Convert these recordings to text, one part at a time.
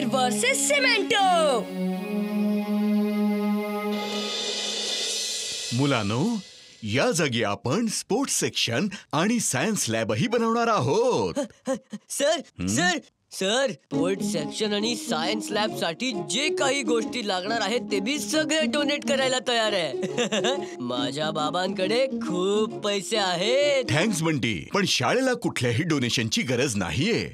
वीर versus सिमेंटो. मुलांनो, या जागी आपण स्पोर्ट्स सेक्शन आणि सायन्स लॅबही बनवणार आहोत. Sir sir sir sports section आणि सायन्स लॅब साठी जे काही गोष्टी लागणार आहेत ते मी सगळे डोनेट करायला तयार आहे. माझ्या बाबांकडे खूप पैसे आहेत. थँक्स बंटी, पण शाळेला कुठल्याही डोनेशनची गरज नाहीये.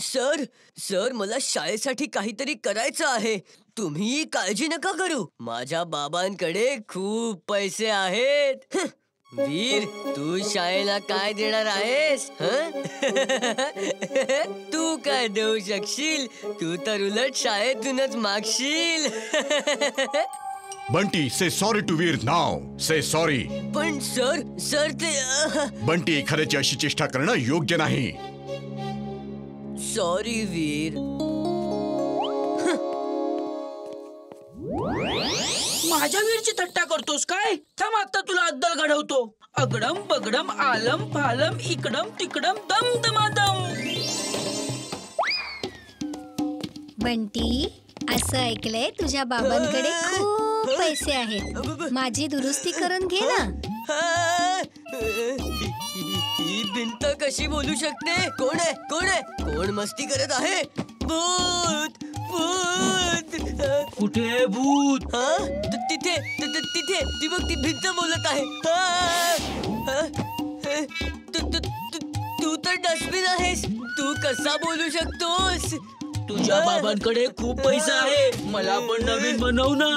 सर सर मला शाळेसाठी काहीतरी करायचं आहे. तुम्ही काळजी नका करू, माझ्या बाबांकडे खूप पैसे आहेत. वीर, तू शाळेला काय देणार आहेस? तू काय देऊ शकशील? तू तर उलट शाळेतूनच मागशील. Bunty, say sorry to Veer नाव. Say sorry. पण सर सर ते बंटी, एखाद्याची अशी चेष्टा करणं योग्य नाही. सॉरी वीर. माझ्या वीरची थट्टा करतोस काय? थांब, आता तुला अद्दल घडवतो. अगडम बगडम आलम फालम इकडम तिकडम दम दमादम. बंटी, असं ऐकलंय तुझ्या बाबांकडे खूप पैसे आहेत. माझी दुरुस्ती करून घे ना. ही भिंत कशी बोलू शकते? कोण आहे? कोण आहे? कोण मस्ती करत आहे? भूत भूत. कुठे भूत? तिथे तिथे ती बघ, ती भिंत बोलत आहे. तू तर डस्टबिन आहेस. तू कसा बोलू शकतोस? तुझ्या बाबांकडे खूप पैसा आहे. मला पण नवीन बनव ना.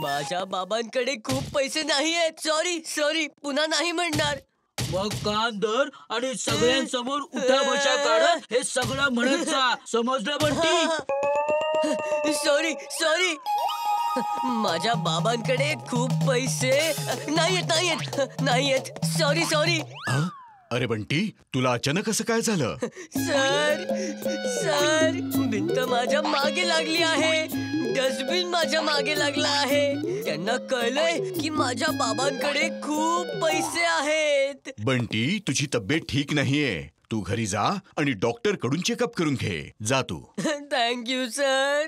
माझ्या बाबांकडे खूप पैसे नाही आहेत. सॉरी सॉरी, पुन्हा नाही म्हणणार. मग कान धर आणि सगळ्यांसमोर उठा बशा काढत हे सगळं म्हणत जा. समजलं बंटी? Sorry sorry. माझ्या बाबांकडे खूप पैसे नाहीयेत. Sorry sorry. अरे बंटी, तुला अचानक असं काय झालं? सर सर, भिंत माझ्या मागे लागली आहे. डस्टबिन माझ्या मागे लागला आहे. त्यांना कळलंय की माझ्या बाबांकडे खूप पैसे आहेत. बंटी, तुझी तब्येत ठीक नाहीये. तू घरी जा आणि डॉक्टर कडून चेकअप करून घे. जा तू. Thank you sir.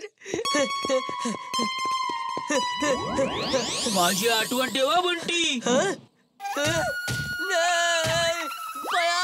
माझी आठवण ठेवा बंटी. नाही, पळा.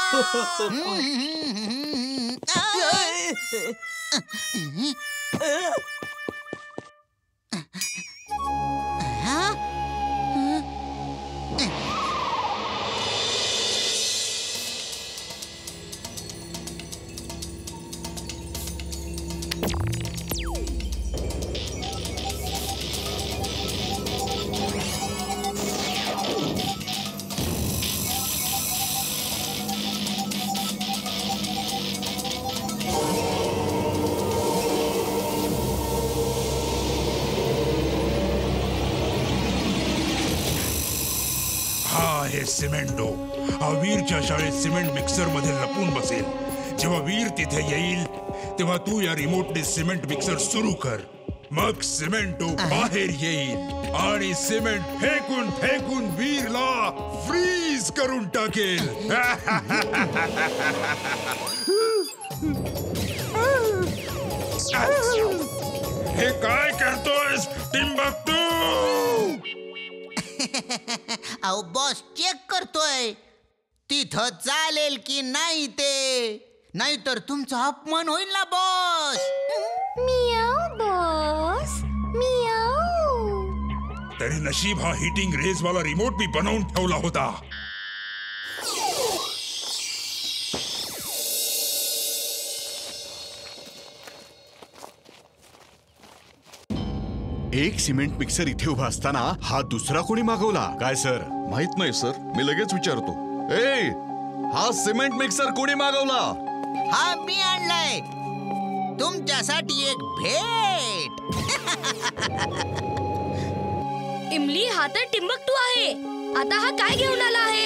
सिमेंटो हा वीरच्या शाळेत सिमेंट मिक्सर मध्ये लपून बसेल. जेव्हा वीर तिथे येईल तेव्हा तू या रिमोटने सिमेंट मिक्सर सुरू कर. मग सिमेंटो बाहेर येईल आणि सिमेंट फेकून फेकून वीरला फ्रीज करून टाकेल. हे काय करतोयस टिंबकटू? अहो बॉस, चेक करतोय तिथं चालेल की नाही ते. नाहीतर तुमचा अपमान होईल ना बॉस. मियाव बॉस, मियाव. तरी नशीब हा हीटिंग रेज वाला रिमोट मी बनवून ठेवला होता. एक सिमेंट मिक्सर इथे उभा असताना हा दुसरा कोणी मागवला काय सर? माहित नाही सर, मी लगेच विचारतो. ए, हा सिमेंट मिक्सर कोणी मागवला? हा मी आणलाय तुमच्यासाठी एक भेट. इमली, हा तर टिंबकटू आहे. आता हा काय घेऊन आला आहे?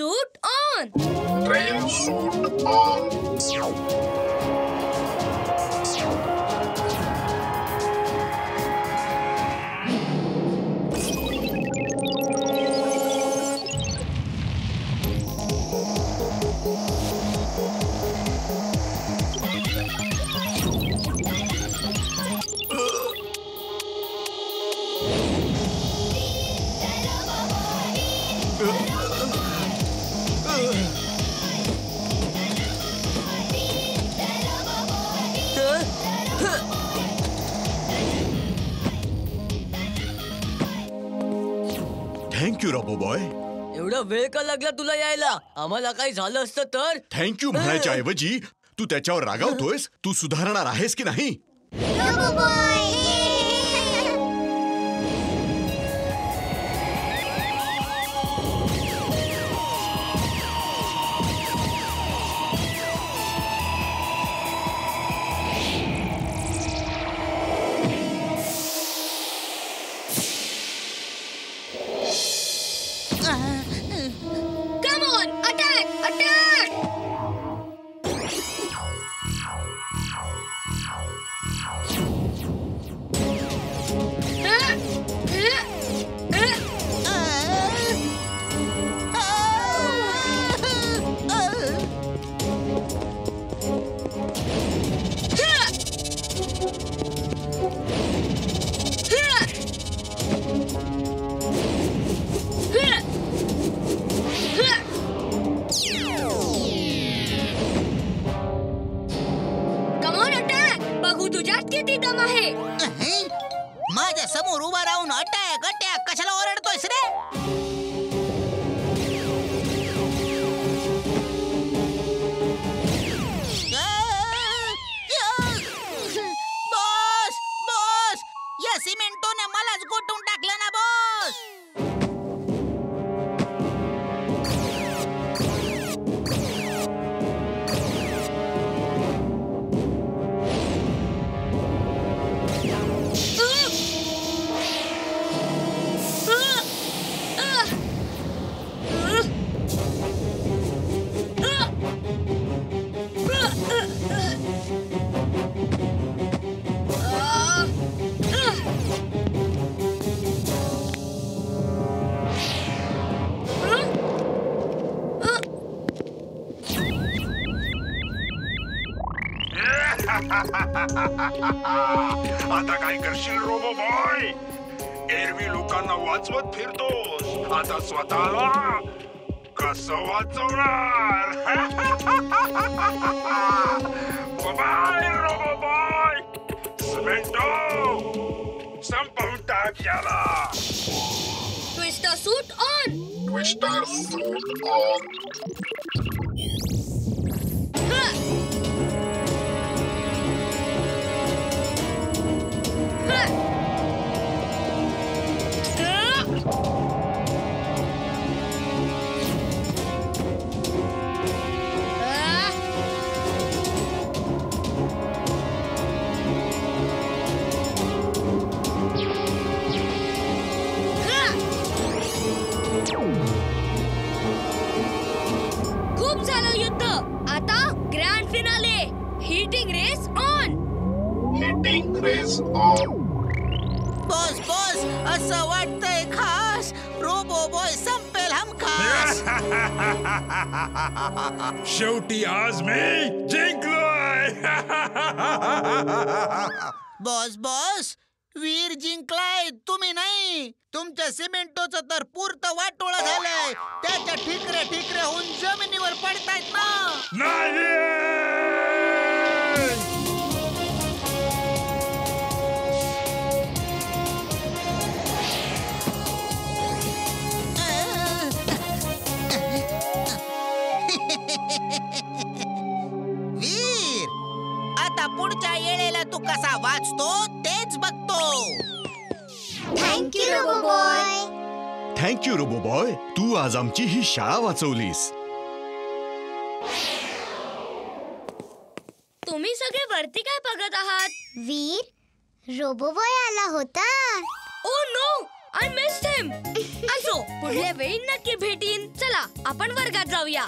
Suit on. Thank you robo boy. एवढा वेळ का लागला तुला यायला? आम्हाला काही झालं असतं तर? थँक्यू म्हणायच्या ऐवजी तू त्याच्यावर रागावतोयस. तू सुधारणार आहेस की नाही? Come on, attack, attack. Come on, attack. बघू तुझ्यात किती दम आहे. माझ्या समोर उभा राहून अटॅक अटॅक कशाला ओरडतोयस रे? बॉस बॉस, या सिमेंटोने मलाच गोठून टाकलं ना बॉस. आता काय करशील रोबो बॉय? एरवी लोकांना वाचवत फिरतोस, आता स्वतःला कसं वाचवणार? Bye robo boy. सिमेंटो संपवून टाक याला. Twister suit on. Twister suit on. खूप झालं युद्ध. आता grand finale. Hitting race on. Boss boss, असं वाटतंय खास रोबो बॉय संपेल हमखास. शेवटी आज मी जिंकलोय. बॉस बॉस, वीर जिंकलाय तुम्ही नाही. तुमच्या सिमेंटोचं तर पुरतं वाटोळं झालंय. त्याच्या ठिकऱ्या ठिकऱ्या होऊन जमिनीवर पडतायत ना. नाही. वीर, आता पुढच्या येळेला तू कसा वाचतो तेच बघतो. Thank you robo boy. Thank you robo boy. तू आज आमची ही शाळा वाचवलीस. तुम्ही सगळे वरती काय बघत आहात? वीर, रोबो बॉय आला होता. Oh no! I missed him. असो, पुढल्या वेळी नक्की भेटीन. चला आपण वर्गात जाऊया.